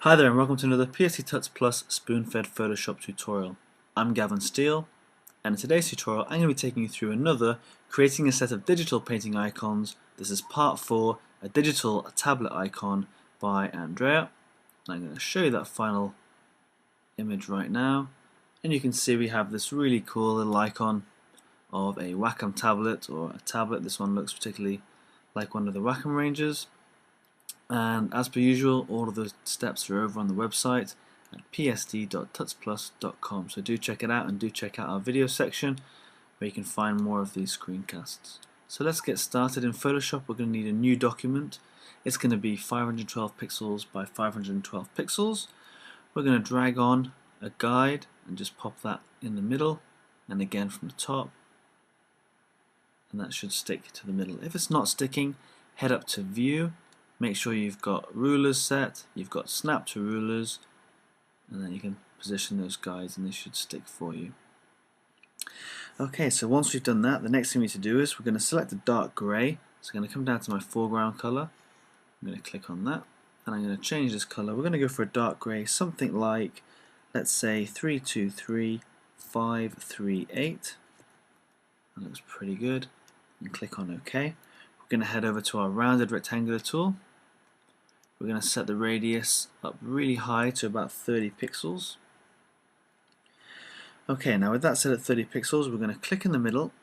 Hi there and welcome to another PSC Tuts Plus spoon-fed Photoshop tutorial. I'm Gavin Steele, and in today's tutorial I'm going to be taking you through another creating a set of digital painting icons. This is part 4, a digital tablet icon by Andrea. I'm going to show you that final image right now, and you can see we have this really cool little icon of a Wacom tablet or a tablet. This one looks particularly like one of the Wacom ranges. And as per usual, all of the steps are over on the website at psd.tutsplus.com. So do check it out, and do check out our video section where you can find more of these screencasts. So let's get started. In Photoshop, we're going to need a new document. It's going to be 512 pixels by 512 pixels. We're going to drag on a guide and just pop that in the middle, and again from the top, and that should stick to the middle. If it's not sticking, head up to View. Make sure you've got rulers set, you've got snap to rulers, and then you can position those guides and they should stick for you. Okay, so once we've done that, the next thing we need to do is we're going to select a dark grey. So I'm going to come down to my foreground colour. I'm going to click on that, and I'm going to change this colour. We're going to go for a dark grey, something like, let's say 323538. That looks pretty good. And click on OK. We're going to head over to our rounded rectangular tool. We're going to set the radius up really high to about 30 pixels. Okay, now with that set at 30 pixels, we're going to click in the middle,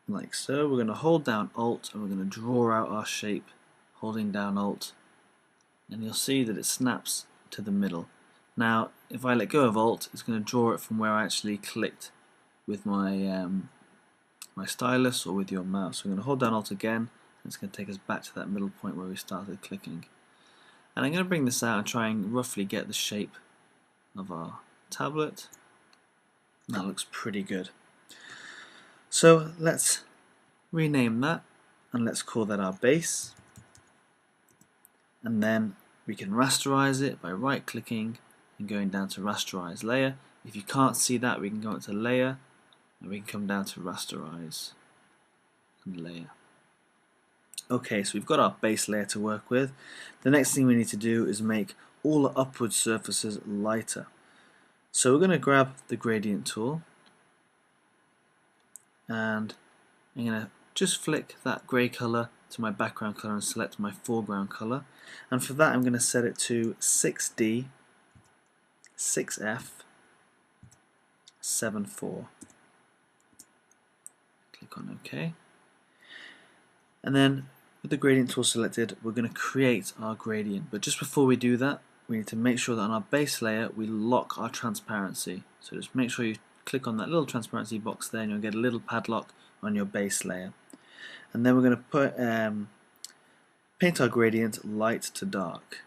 like so. We're going to hold down Alt, and we're going to draw out our shape, holding down Alt, and you'll see that it snaps to the middle. Now, if I let go of Alt, it's going to draw it from where I actually clicked with my my stylus or with your mouse. So I'm going to hold down Alt again. It's going to take us back to that middle point where we started clicking. And I'm going to bring this out and try and roughly get the shape of our tablet. That looks pretty good. So let's rename that, and let's call that our base. And then we can rasterize it by right clicking and going down to rasterize layer. If you can't see that, we can go into layer and we can come down to rasterize and layer. Okay, so we've got our base layer to work with. The next thing we need to do is make all the upward surfaces lighter. So we're going to grab the gradient tool, and I'm going to just flick that grey colour to my background colour and select my foreground colour. And for that I'm going to set it to 6D, 6F, 7.4. Click on OK. And then with the gradient tool selected, we're going to create our gradient. But just before we do that, we need to make sure that on our base layer we lock our transparency. So just make sure you click on that little transparency box there, and you'll get a little padlock on your base layer. And then we're going to put paint our gradient light to dark.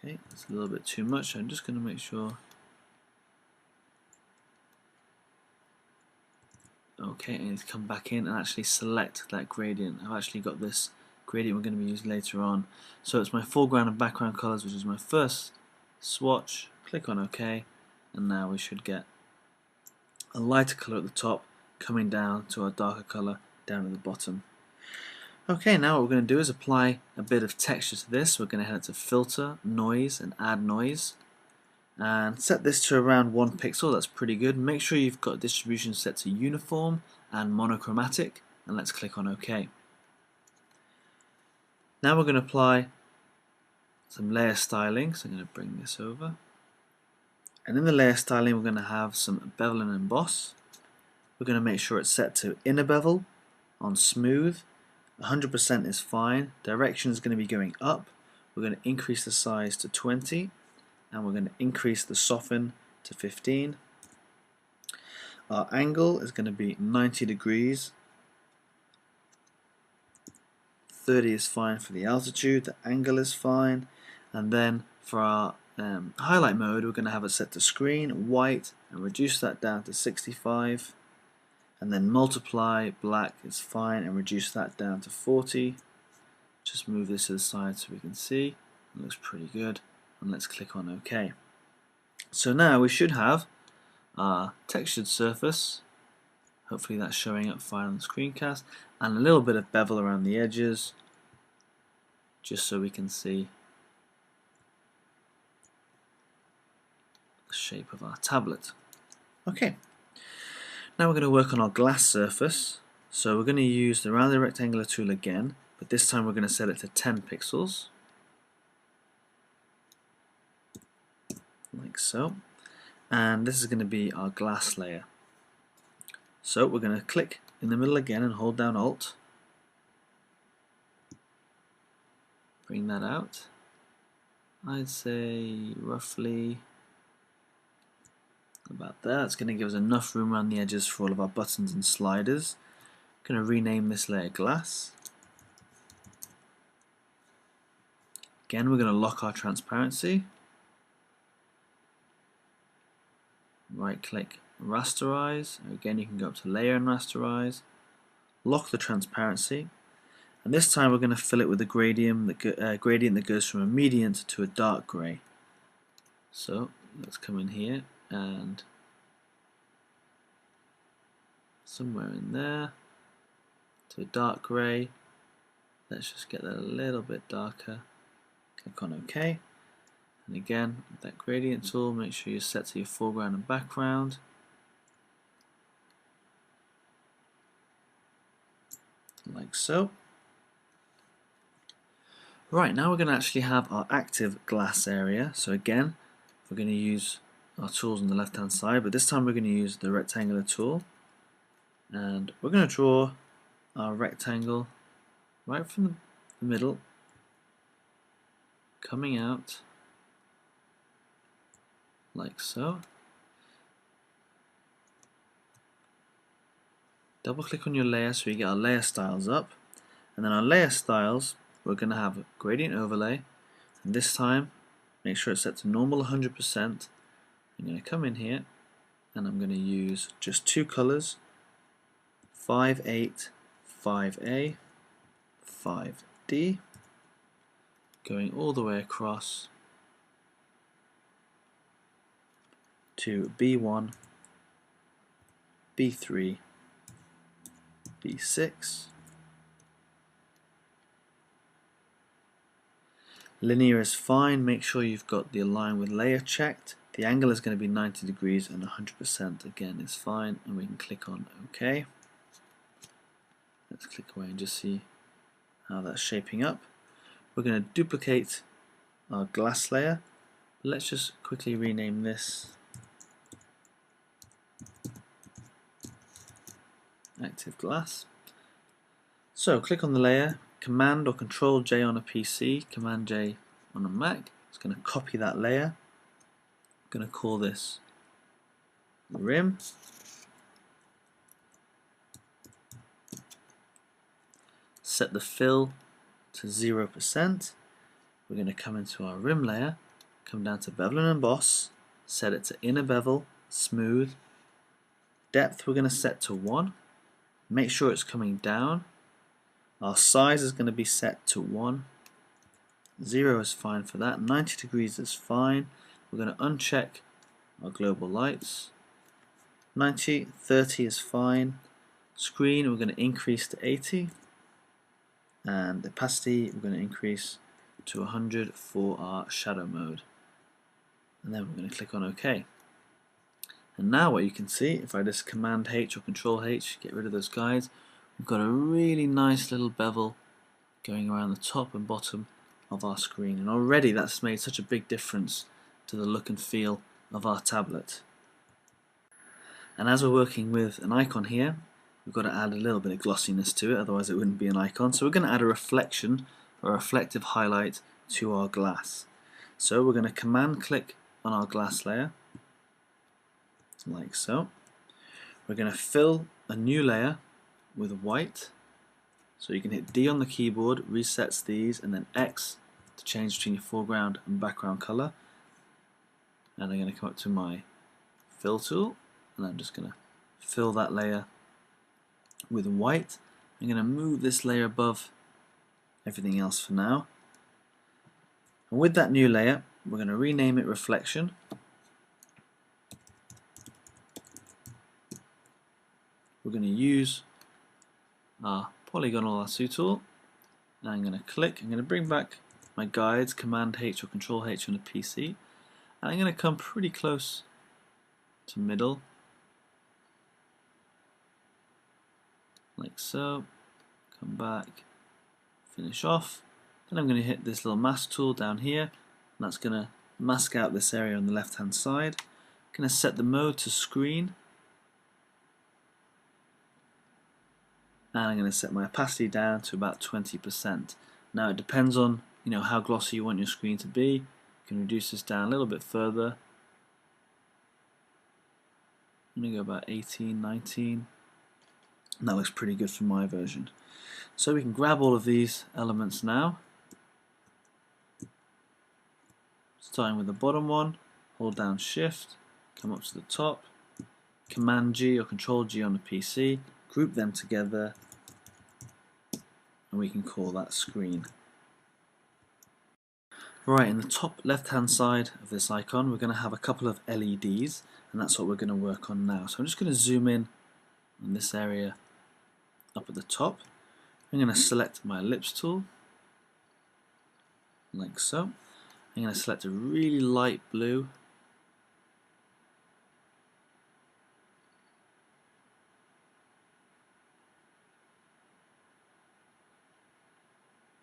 Okay, that's a little bit too much. I'm just going to make sure. Okay, I need to come back in and actually select that gradient. I've actually got this gradient we're going to be using later on. So it's my foreground and background colors, which is my first swatch. Click on OK, and now we should get a lighter color at the top coming down to our darker color down at the bottom. Okay, now what we're going to do is apply a bit of texture to this. We're going to head to Filter, Noise, and Add Noise. And set this to around 1 pixel. That's pretty good. Make sure you've got distribution set to uniform and monochromatic, and let's click on OK. Now we're going to apply some layer styling, so I'm going to bring this over. And in the layer styling we're going to have some bevel and emboss. We're going to make sure it's set to inner bevel on smooth. 100% is fine. Direction is going to be going up. We're going to increase the size to 20. And we're going to increase the soften to 15. Our angle is going to be 90 degrees. 30 is fine for the altitude, the angle is fine. And then for our highlight mode, we're going to have it set to screen, white, and reduce that down to 65. And then multiply, black is fine, and reduce that down to 40. Just move this to the side so we can see. It looks pretty good. And let's click on OK. So now we should have our textured surface Hopefully that's showing up fine on the screencast, and a little bit of bevel around the edges just so we can see the shape of our tablet. Okay, now we're going to work on our glass surface. So we're going to use the rounded rectangular tool again, but this time we're going to set it to 10 pixels, like so. And this is going to be our glass layer. So we're going to click in the middle again and hold down Alt. Bring that out. I'd say roughly about there. It's going to give us enough room around the edges for all of our buttons and sliders. I'm going to rename this layer glass. Again, we're going to lock our transparency. Right click, rasterize. Again, you can go up to layer and rasterize. Lock the transparency. And this time we're going to fill it with a gradient that goes from a medium to a dark grey. So let's come in here and somewhere in there to a dark grey. Let's just get that a little bit darker. Click on OK. And again, with that gradient tool, make sure you're set to your foreground and background. Like so. Right, now we're going to actually have our active glass area. So again, we're going to use our tools on the left hand side, but this time we're going to use the rectangular tool. And we're going to draw our rectangle right from the middle, coming out like so. Double click on your layer so you get our layer styles up, and then our layer styles we're going to have a gradient overlay, and this time make sure it's set to normal 100%. I'm going to come in here and I'm going to use just two colors, 5.8, 5A, 5D, going all the way across to B1, B3, B6. Linear is fine, make sure you've got the align with layer checked. The angle is going to be 90 degrees and 100% again is fine, and we can click on OK. Let's click away and just see how that's shaping up. We're going to duplicate our glass layer. Let's just quickly rename this active glass. So click on the layer, Command or Control J on a PC, Command J on a Mac. It's going to copy that layer. I'm going to call this rim. Set the fill to 0%. We're going to come into our rim layer, come down to bevel and emboss, set it to inner bevel, smooth. Depth we're going to set to 1. Make sure it's coming down. Our size is going to be set to 1. 0 is fine for that. 90 degrees is fine. We're going to uncheck our global lights. 90, 30 is fine. Screen we're going to increase to 80. And opacity we're going to increase to 100 for our shadow mode. And then we're going to click on OK. And now what you can see, if I just Command H or Control H, get rid of those guides, we've got a really nice little bevel going around the top and bottom of our screen. And already that's made such a big difference to the look and feel of our tablet. And as we're working with an icon here, we've got to add a little bit of glossiness to it, otherwise it wouldn't be an icon. So we're going to add a reflection or a reflective highlight to our glass. So we're going to Command click on our glass layer, like so. We're going to fill a new layer with white. So you can hit D on the keyboard, resets these, and then X to change between your foreground and background color. And I'm going to come up to my fill tool, and I'm just going to fill that layer with white. I'm going to move this layer above everything else for now. And with that new layer, we're going to rename it Reflection. we're going to use our polygonal lasso tool, and I'm going to click. I'm going to bring back my guides, Command H or Control H on the PC, and I'm going to come pretty close to middle, like so. Come back, finish off. Then I'm going to hit this little mask tool down here, and that's going to mask out this area on the left hand side. I'm going to set the mode to screen, and I'm going to set my opacity down to about 20%. Now it depends on how glossy you want your screen to be. You can reduce this down a little bit further. I'm going to go about 18, 19. And that looks pretty good for my version. So we can grab all of these elements now. Starting with the bottom one, hold down Shift, come up to the top, Command G or Control G on the PC, group them together, and we can call that screen. Right, in the top left hand side of this icon we're going to have a couple of LEDs, and that's what we're going to work on now. So I'm just going to zoom in on this area up at the top. I'm going to select my ellipse tool, like so. I'm going to select a really light blue,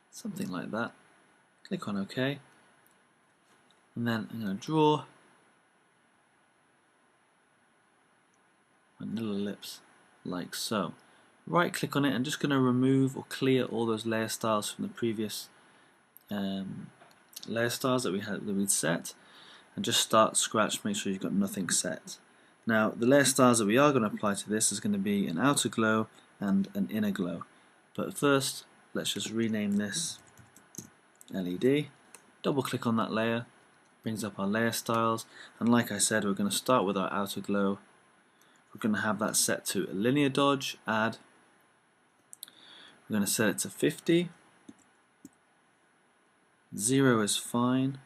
something like that. Click on OK, and then I'm going to draw my little ellipse like so. Right click on it, I'm just going to remove or clear all those layer styles from the previous layer styles that we'd set, and just start scratch. Make sure you've got nothing set. Now the layer styles that we are going to apply to this is going to be an outer glow and an inner glow, but first let's just rename this LED. Double click on that layer, brings up our layer styles, and like I said, we're going to start with our outer glow. We're going to have that set to a linear dodge, add. We're going to set it to 50. 0 is fine.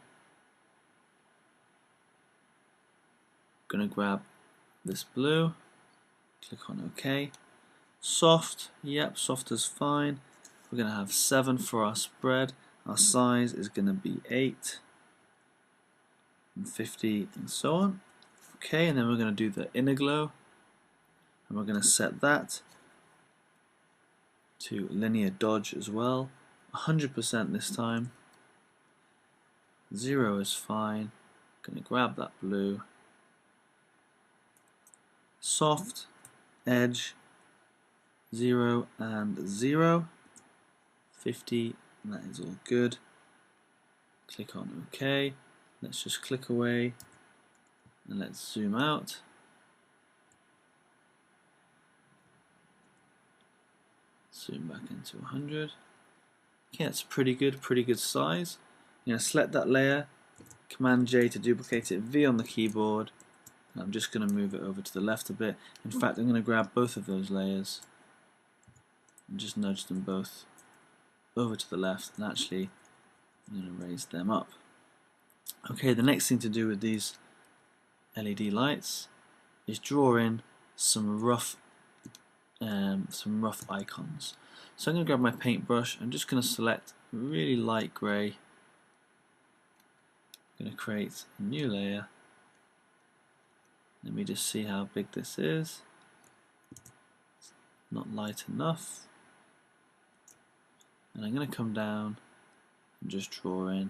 Going to grab this blue, click on OK. Soft, yep, soft is fine. We're going to have 7 for our spread. Our size is going to be 8 and 50 and so on. Okay, and then we're going to do the inner glow, and we're going to set that to linear dodge as well, 100% this time. 0 is fine. Going to grab that blue, soft, edge, 0 and 0, 50, and that is all good. Click on OK. Let's just click away and let's zoom out. Zoom back into 100. Okay, that's pretty good size. I'm going to select that layer, Command J to duplicate it, V on the keyboard. And I'm just going to move it over to the left a bit. In fact, I'm going to grab both of those layers and just nudge them both over to the left, and actually I'm going to raise them up. Okay, the next thing to do with these LED lights is draw in some rough icons. So I'm going to grab my paintbrush. I'm just going to select really light grey. I'm going to create a new layer. Let me just see how big this is. It's not light enough. And I'm going to come down and just draw in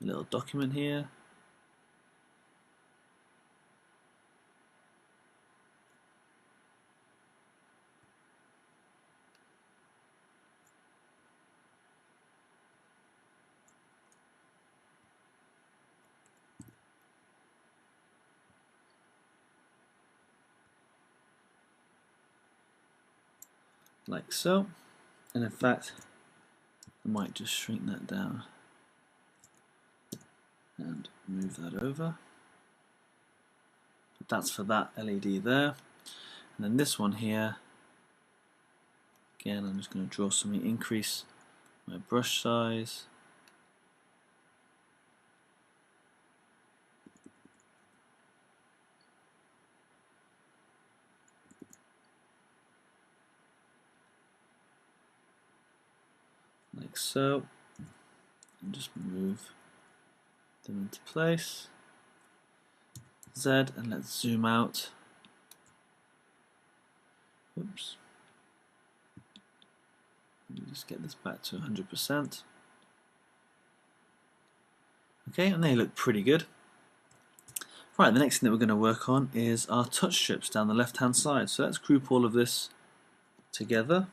a little document here. Like so, and in fact I might just shrink that down and move that over. But that's for that LED there. And then this one here, again I'm just going to draw something, increase my brush size. like so, and just move them into place. Z, and let's zoom out. Oops. Let me just get this back to 100%. Okay, and they look pretty good. Right, the next thing that we're going to work on is our touch strips down the left hand side. So let's group all of this together.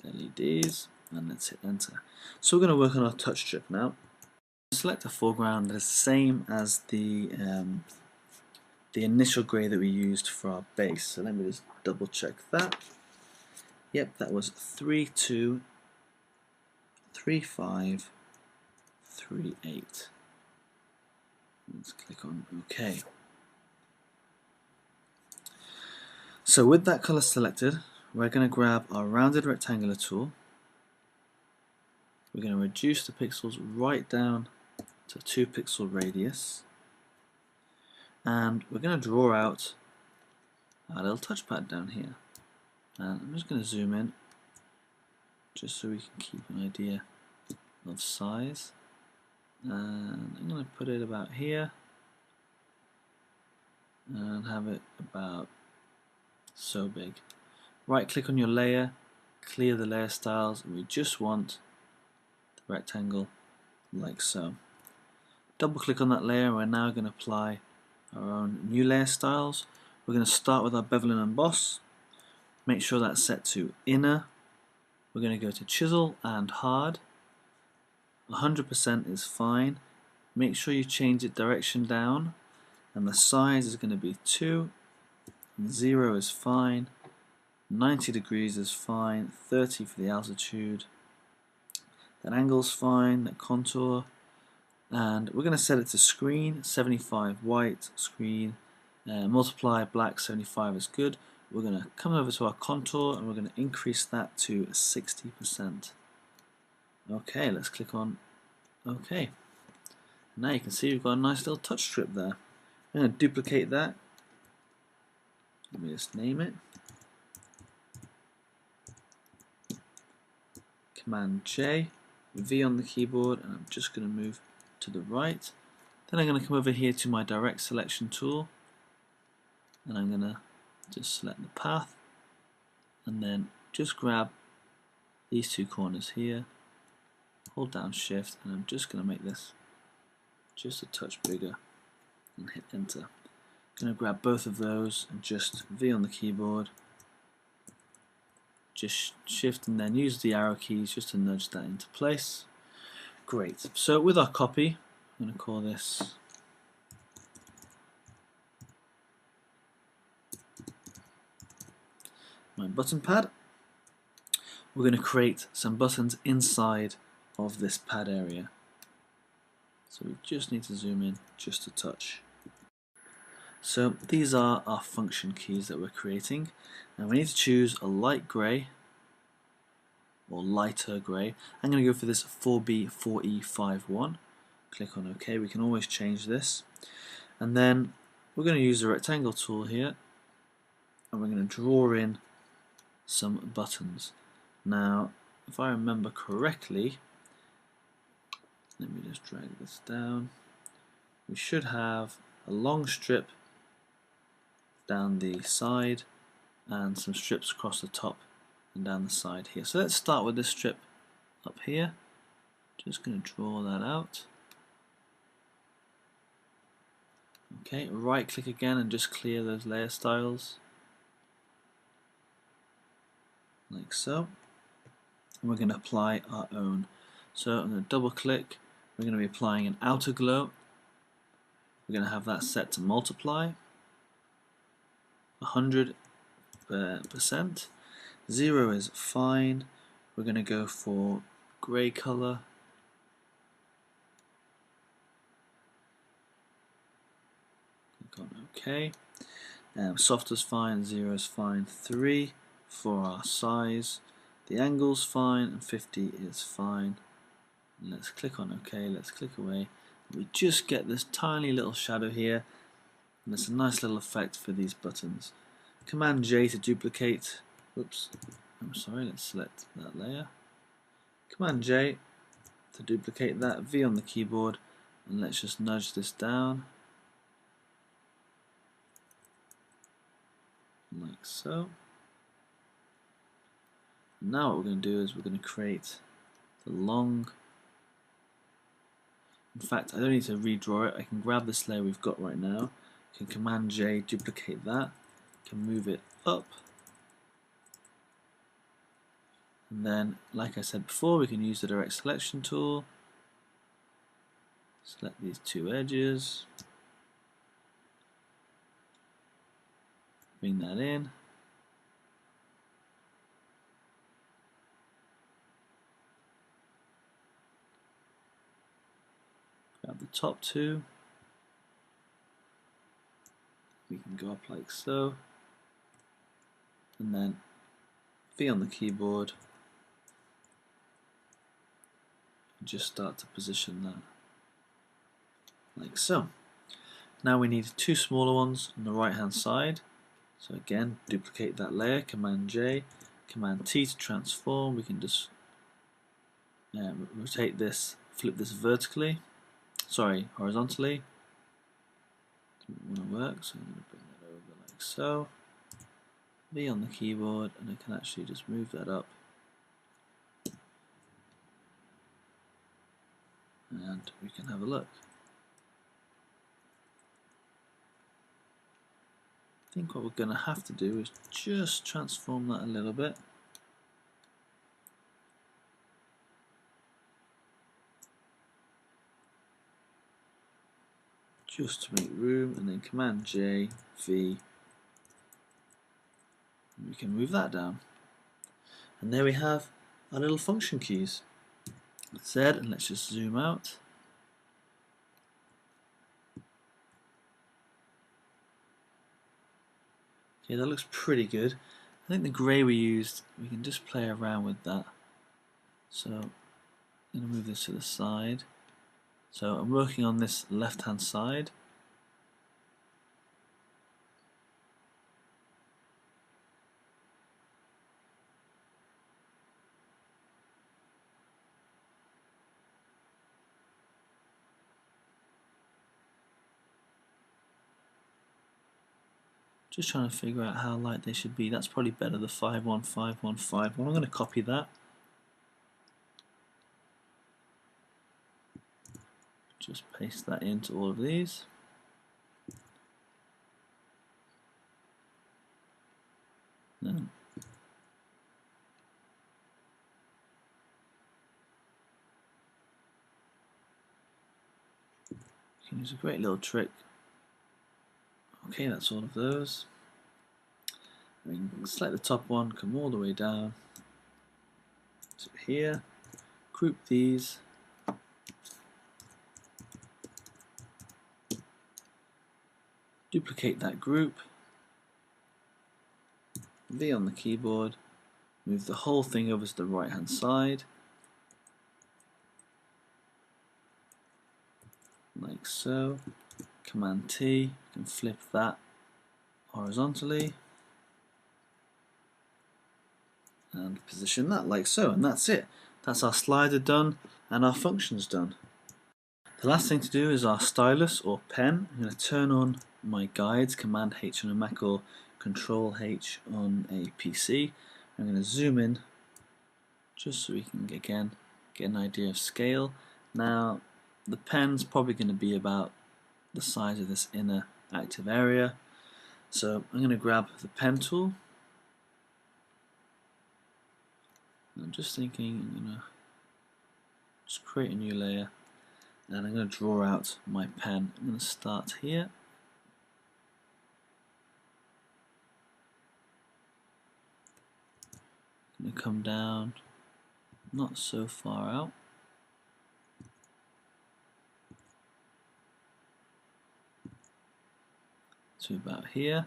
LEDs, and let's hit enter. So we're going to work on our touch strip now. Select a foreground that is the same as the initial grey that we used for our base. So let me just double check that. Yep, that was 323538. Let's click on OK. So with that colour selected, we're going to grab our rounded rectangular tool. We're going to reduce the pixels right down to 2 pixel radius, and we're going to draw out our little touchpad down here. And I'm just going to zoom in just so we can keep an idea of size, and I'm going to put it about here and have it about so big. Right click on your layer, clear the layer styles, and we just want the rectangle like so. Double click on that layer, and we're now going to apply our own new layer styles. We're going to start with our bevel and emboss. Make sure that's set to inner. We're going to go to chisel and hard. 100% is fine. Make sure you change it direction down, and the size is going to be 2. 0 is fine. 90 degrees is fine. 30 for the altitude. That angle's fine. That contour. And we're going to set it to screen. 75 white screen. Multiply black. 75 is good. We're going to come over to our contour, and we're going to increase that to 60%. Okay, let's click on OK. Now you can see we've got a nice little touch strip there. I'm going to duplicate that. Let me just name it. Command J, V on the keyboard, and I'm just going to move to the right. Then I'm going to come over here to my direct selection tool, and I'm going to just select the path, and then just grab these 2 corners here, hold down shift, and I'm just going to make this just a touch bigger and hit enter. I'm going to grab both of those and just V on the keyboard, just shift and then use the arrow keys just to nudge that into place. Great. So with our copy, I'm going to call this my button pad. We're going to create some buttons inside of this pad area. So we just need to zoom in just a touch. So these are our function keys that we're creating, and we need to choose a light grey or lighter grey. I'm going to go for this 4B4E51. Click on OK. We can always change this, and then we're going to use the rectangle tool here, and we're going to draw in some buttons. Now, if I remember correctly, let me just drag this down. We should have a long strip down the side and some strips across the top and down the side here. So let's start with this strip up here. Just going to draw that out. Okay, right click again and just clear those layer styles like so. And we're going to apply our own. So I'm going to double click. We're going to be applying an outer glow. We're going to have that set to multiply 100%. 0 is fine. We're going to go for grey color. Click on OK. Soft is fine. 0 is fine. 3 for our size. The angle's fine, and 50 is fine. Let's click on OK. Let's click away. We just get this tiny little shadow here, And it's a nice little effect for these buttons. Command J to duplicate. Oops, I'm sorry, let's select that layer. Command J to duplicate that, V on the keyboard, and let's just nudge this down like so. Now what we're going to do is we're going to create the long. In fact, I don't need to redraw it. I can grab this layer we've got right now, can Command J, duplicate that, can move it up, and then, like I said before, we can use the direct selection tool, select these two edges, bring that in, grab the top two, we can go up like so, and then V on the keyboard, and just start to position that like so. Now we need two smaller ones on the right hand side, so again duplicate that layer, Command J, Command T to transform. We can just rotate this, flip this vertically, sorry, horizontally. Doesn't want to work, so I'm going to bring that over like so. V on the keyboard, and I can actually just move that up, and we can have a look. I think what we're going to have to do is just transform that a little bit. Just to make room, and then Command J, V, and we can move that down. And there we have our little function keys. Z, and let's just zoom out. Okay, that looks pretty good. I think the grey we used, we can just play around with that. So I'm going to move this to the side. So I'm working on this left hand side. Just trying to figure out how light they should be. That's probably better, the 51515. Well, I'm going to copy that. Just paste that into all of these. Then you can use a great little trick. Okay, that's all of those. We can select the top one, come all the way down to here, group these, duplicate that group, V on the keyboard, move the whole thing over to the right hand side, like so. Command T, you can flip that horizontally and position that like so, and that's it. That's our slider done and our functions done. The last thing to do is our stylus or pen. I'm going to turn on my guides, Command H on a Mac or Control H on a PC. I'm going to zoom in just so we can again get an idea of scale. Now the pen's probably going to be about the size of this inner active area. So I'm going to grab the pen tool. I'm just thinking I'm going to just create a new layer, and I'm going to draw out my pen. I'm going to start here. I'm going to come down, not so far out. To about here,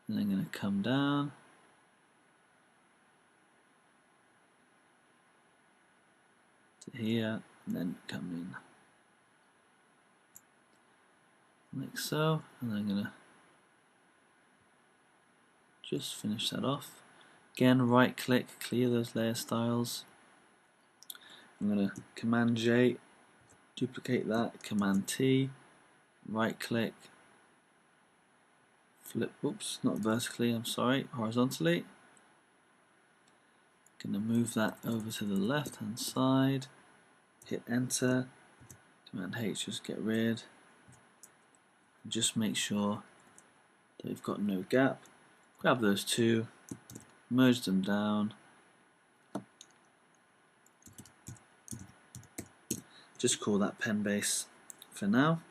and I'm going to come down to here, and then come in. like so, and I'm going to just finish that off. Again, right click, clear those layer styles. I'm going to Command J, duplicate that, Command T, right click, flip, oops, not vertically, I'm sorry, horizontally. Going to move that over to the left hand side, hit enter, Command H, just get rid, and just make sure that we've got no gap. Grab those two, merge them down, just call that pen base for now.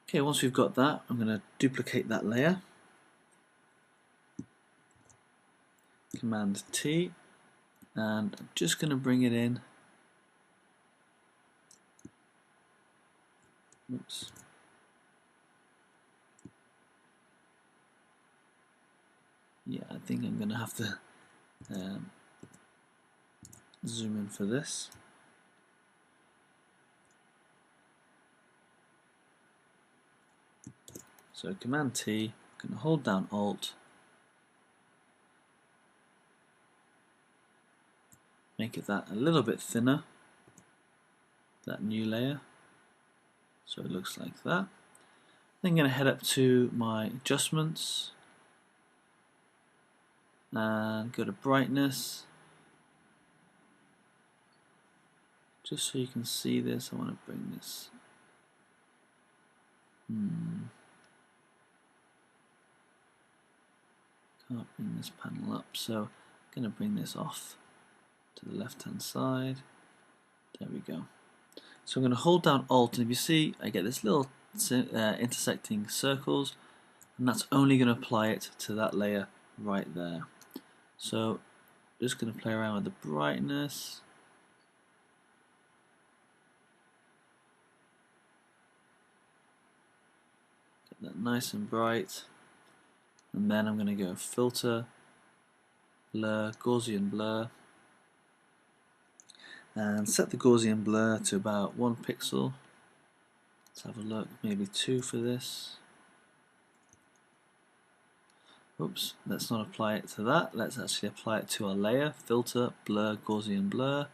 Okay, once we've got that, I'm going to duplicate that layer, Command T, and I'm just going to bring it in. Oops. Yeah, I think I'm going to have to zoom in for this. So Command T, I'm going to hold down Alt, make it that a little bit thinner, that new layer, so it looks like that. Then I'm going to head up to my adjustments and go to brightness. Just so you can see this, I want to bring this. Can't bring this panel up, so I'm going to bring this off to the left hand side. There we go. So I'm going to hold down Alt, and if you see, I get this little intersecting circles, and that's only going to apply it to that layer right there. So just going to play around with the brightness. Get that nice and bright. And then I'm going to go Filter, Blur, Gaussian Blur, and set the Gaussian Blur to about 1 pixel. Let's have a look, maybe 2 for this. Oops, let's not apply it to that, let's actually apply it to our layer. Filter, Blur, Gaussian Blur.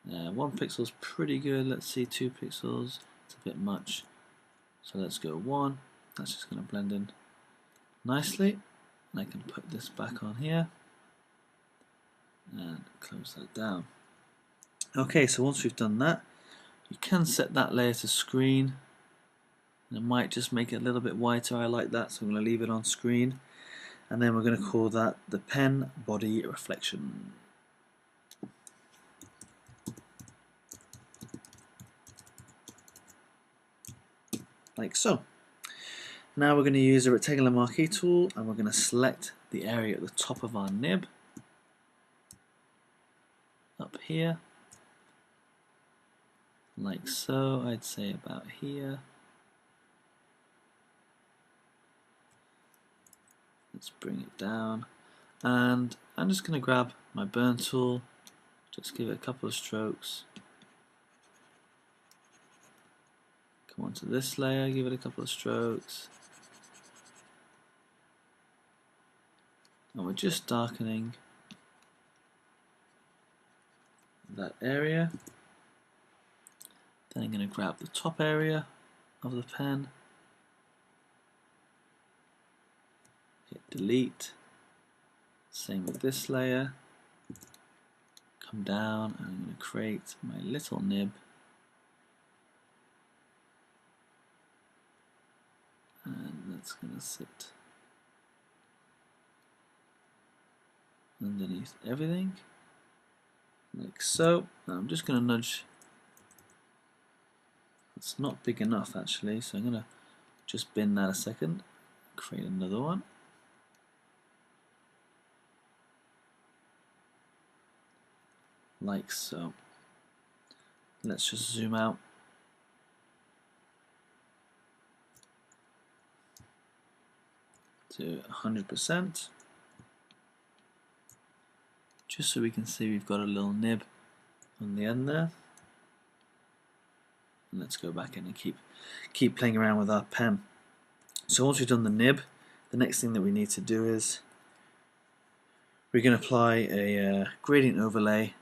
1 pixel is pretty good, let's see 2 pixels, it's a bit much. So let's go 1, that's just going to blend in nicely. And I can put this back on here and close that down. Okay, so once we've done that, you can set that layer to screen. And it might just make it a little bit whiter, I like that, so I'm going to leave it on screen. And then we're going to call that the pen body reflection. Like so. Now we're going to use a rectangular marquee tool, and we're going to select the area at the top of our nib, up here, like so, I'd say about here. Let's bring it down, and I'm just going to grab my burn tool, just give it a couple of strokes, come onto this layer, give it a couple of strokes, and we're just darkening that area. Then I'm going to grab the top area of the pen, hit delete, same with this layer, come down, and I'm going to create my little nib, and that's going to sit underneath everything, like so. Now I'm just going to nudge. It's not big enough actually, so I'm going to just bin that a second, create another one. Like so. Let's just zoom out. To 100%. Just so we can see we've got a little nib on the end there. And let's go back in and keep playing around with our pen. So once we've done the nib, the next thing that we need to do is we're going to apply a gradient overlay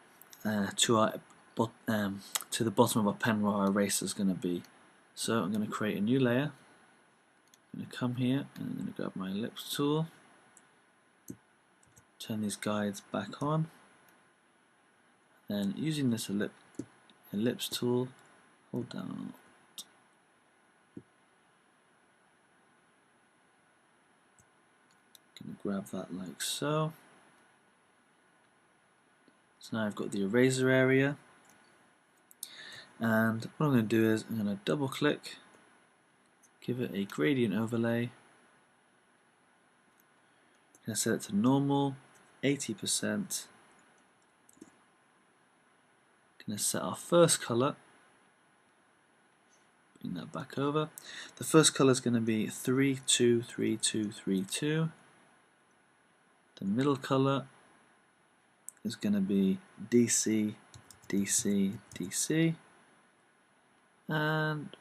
to the bottom of our pen where our eraser is going to be. So I'm going to create a new layer. I'm going to come here and I'm going to grab my ellipse tool, turn these guides back on, then using this ellipse tool, hold down Alt. Going to grab that like so. So now I've got the eraser area, and what I'm going to do is I'm going to double click, give it a gradient overlay. I'm going to set it to normal, 80%. Going to set our first color, bring that back over. The first color is going to be 323232. The middle color is going to be DC, DC, DC, and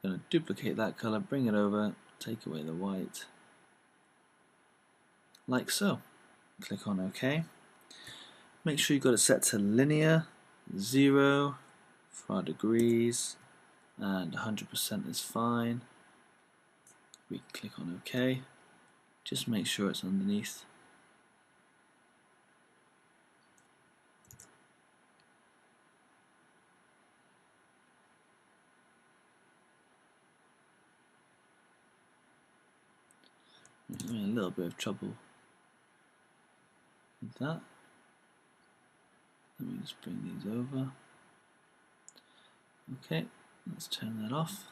I'm going to duplicate that color, bring it over, take away the white, like so. Click on OK. Make sure you've got it set to linear, 0 for our degrees, and 100% is fine. We click on OK. Just make sure it's underneath. I'm having a little bit of trouble with that. Let me just bring these over. Okay, let's turn that off.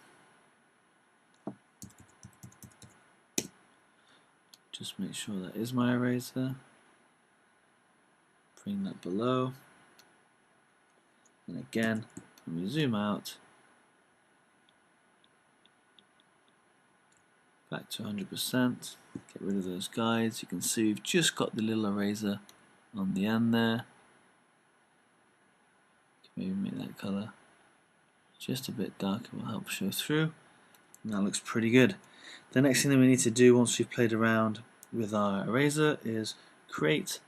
Just make sure that is my eraser. Bring that below. And again, when we zoom out, back to 100%, get rid of those guides. You can see we've just got the little eraser on the end there. Maybe make that colour just a bit darker, will help show through. And that looks pretty good. The next thing that we need to do once we've played around with our eraser is create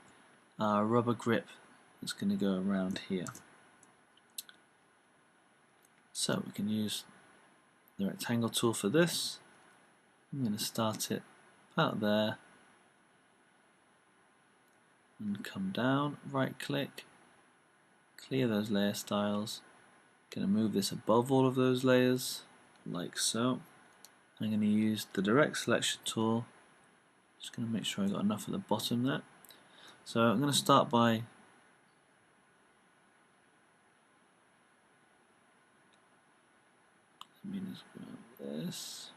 our rubber grip that's going to go around here. So we can use the rectangle tool for this. I'm going to start it about there and come down, right click, clear those layer styles. Going to move this above all of those layers like so. I'm going to use the direct selection tool. Just going to make sure I got enough at the bottom there. So I'm going to start by just grab this.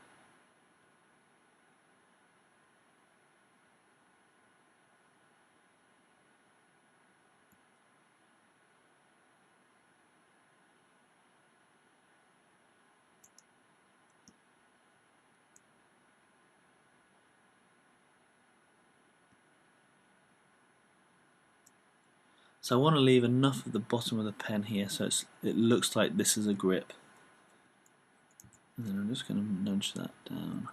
So I want to leave enough of the bottom of the pen here so it looks like this is a grip. And then I'm just going to nudge that down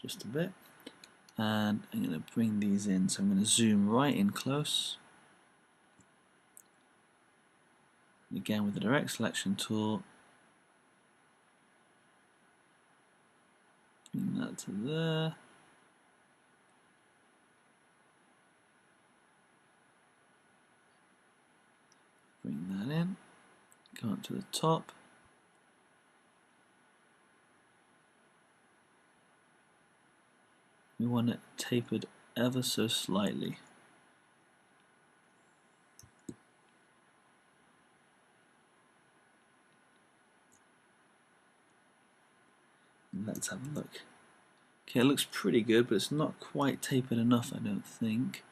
just a bit. And I'm going to bring these in. So I'm going to zoom right in close. And again with the direct selection tool, bring that to there. Bring that in, come up to the top. We want it tapered ever so slightly. And let's have a look. Okay, it looks pretty good, but it's not quite tapered enough, I don't think.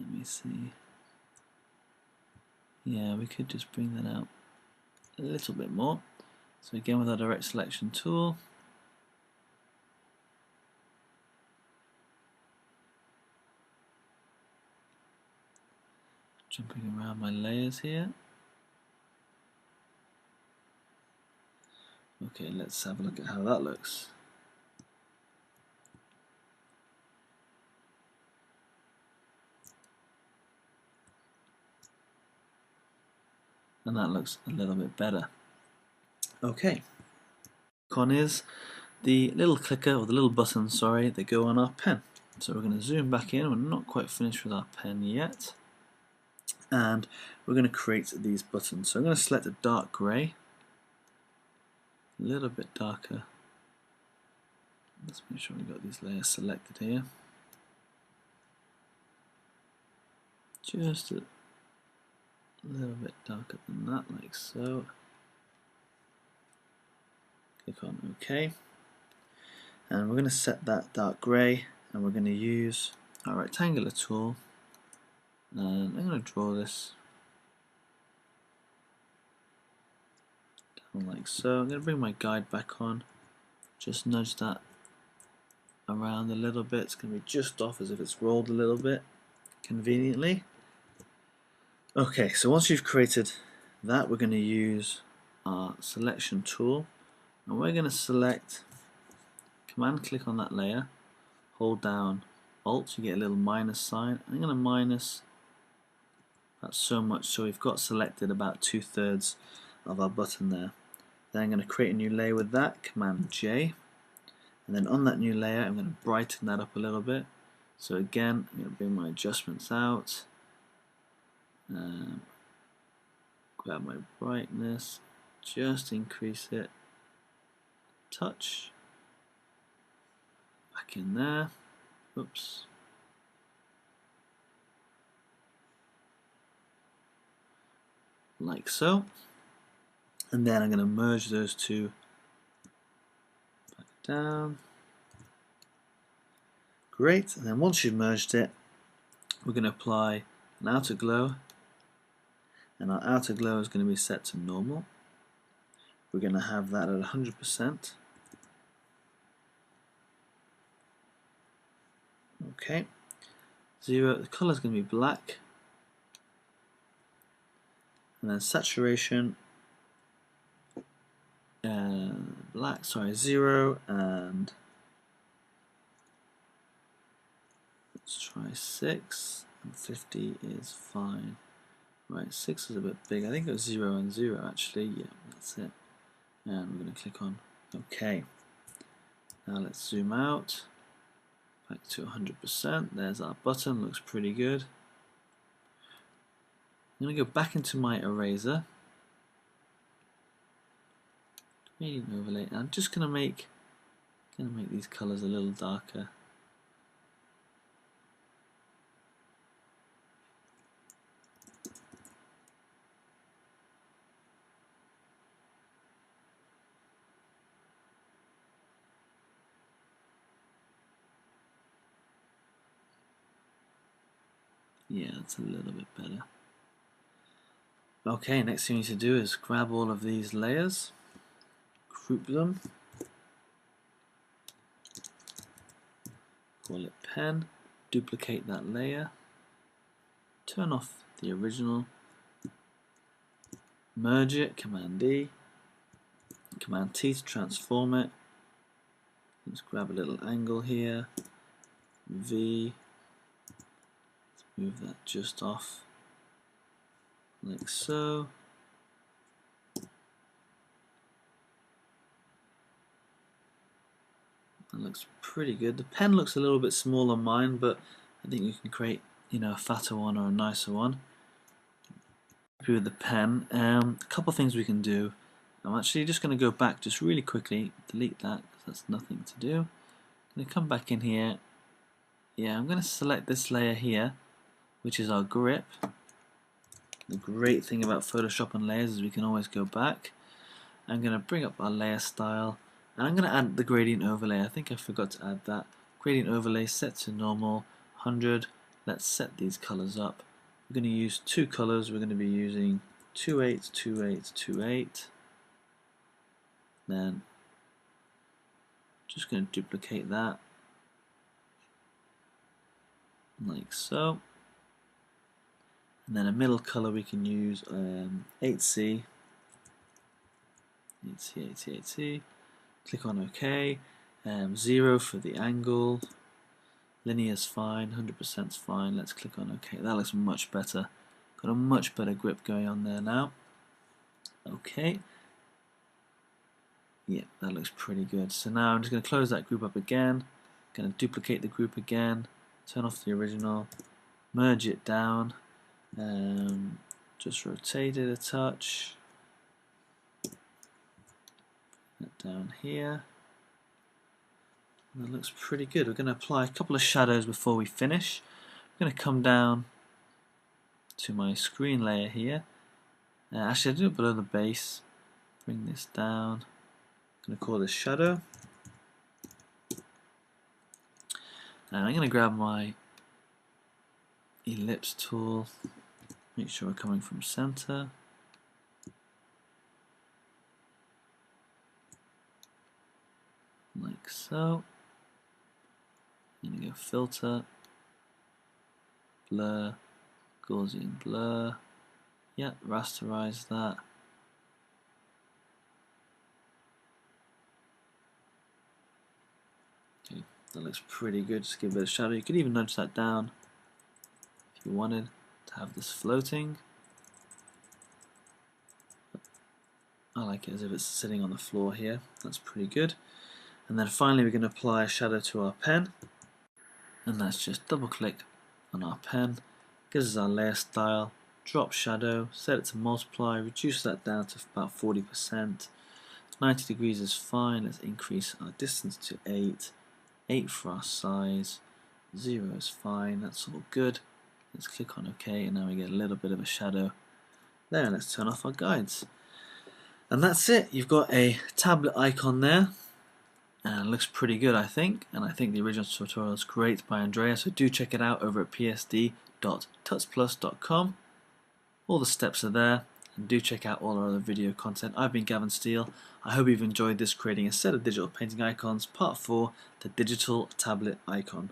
Let me see. Yeah, we could just bring that out a little bit more. So again with our direct selection tool, Jumping around my layers here. Okay, let's have a look at how that looks. And that looks a little bit better. Okay. Icon is the little clicker, or the little button, sorry, that go on our pen. So we're going to zoom back in. We're not quite finished with our pen yet. And we're going to create these buttons. So I'm going to select a dark grey, a little bit darker. Let's make sure we've got these layers selected here. Just a little bit darker than that, like so. Click on OK. And we're going to set that dark grey, and we're going to use our rectangular tool. And I'm going to draw this down like so. I'm going to bring my guide back on, just nudge that around a little bit. It's going to be just off, as if it's rolled a little bit conveniently. Okay, so once you've created that, we're going to use our selection tool, and we're going to select, command click on that layer, hold down Alt, you get a little minus sign. I'm going to minus that so much so we've got selected about 2/3 of our button there. Then I'm going to create a new layer with that, command J, and then on that new layer I'm going to brighten that up a little bit. So again, I'm going to bring my adjustments out, grab my brightness, just increase it, touch, back in there, oops, like so, and then I'm going to merge those two back down. Great, and then once you've merged it, we're going to apply an outer glow, and our outer glow is going to be set to normal. We're going to have that at 100%. Okay, 0, the color is going to be black, and then saturation, black, sorry, 0, and let's try 6, and 50 is fine. Right, 6 is a bit big. I think it was 0 and 0 actually. Yeah, that's it. And we're going to click on OK. Now let's zoom out, back to 100%. There's our button, looks pretty good. I'm going to go back into my eraser, gradient overlay, and I'm just going to make these colors a little darker. Yeah, it's a little bit better. Okay, next thing you need to do is grab all of these layers, group them, call it pen, duplicate that layer, turn off the original, merge it, command D, command T to transform it. Let's grab a little angle here, V, let's move that just off, like so. That looks pretty good. The pen looks a little bit small on mine, but I think you can create, a fatter one or a nicer one. Happy with the pen. A couple things we can do. I'm actually just going to go back just really quickly, delete that because that's nothing to do. I'm going to come back in here. Yeah, I'm going to select this layer here, which is our grip. The great thing about Photoshop and layers is we can always go back. I'm going to bring up our layer style, and I'm going to add the gradient overlay. I think I forgot to add that. Gradient overlay set to normal, 100. Let's set these colors up. We're going to use two colors. We're going to be using 28, 28, 28. Then just going to duplicate that like so. And then a middle color we can use 8C. Click on OK. 0 for the angle. Linear's fine, 100%'s fine. Let's click on OK. That looks much better. Got a much better grip going on there now. OK. Yeah, that looks pretty good. So now I'm just going to close that group up again. Going to duplicate the group again. Turn off the original. Merge it down. Just rotate it a touch. That down here. That looks pretty good. We're going to apply a couple of shadows before we finish. I'm going to come down to my screen layer here. Actually, I'll do it below the base. Bring this down. I'm going to call this shadow. And I'm going to grab my ellipse tool. Make sure we're coming from center. Like so. I'm going to go filter, blur, Gaussian blur. Yeah, rasterize that. Okay, that looks pretty good. Just give it a bit of shadow. You could even nudge that down if you wanted to have this floating. I like it as if it's sitting on the floor here. That's pretty good. And then finally we're going to apply a shadow to our pen. And that's just double click on our pen. Gives us our layer style. Drop shadow. Set it to multiply. Reduce that down to about 40%. 90 degrees is fine. Let's increase our distance to 8. 8 for our size. 0 is fine. That's all good. Let's click on OK, and now we get a little bit of a shadow there. Let's turn off our guides. And that's it. You've got a tablet icon there. And it looks pretty good, I think. And I think the original tutorial is great by Andrea, so do check it out over at psd.tutsplus.com. All the steps are there. And do check out all our other video content. I've been Gavin Steele. I hope you've enjoyed this, creating a set of digital painting icons, part 4, the digital tablet icon.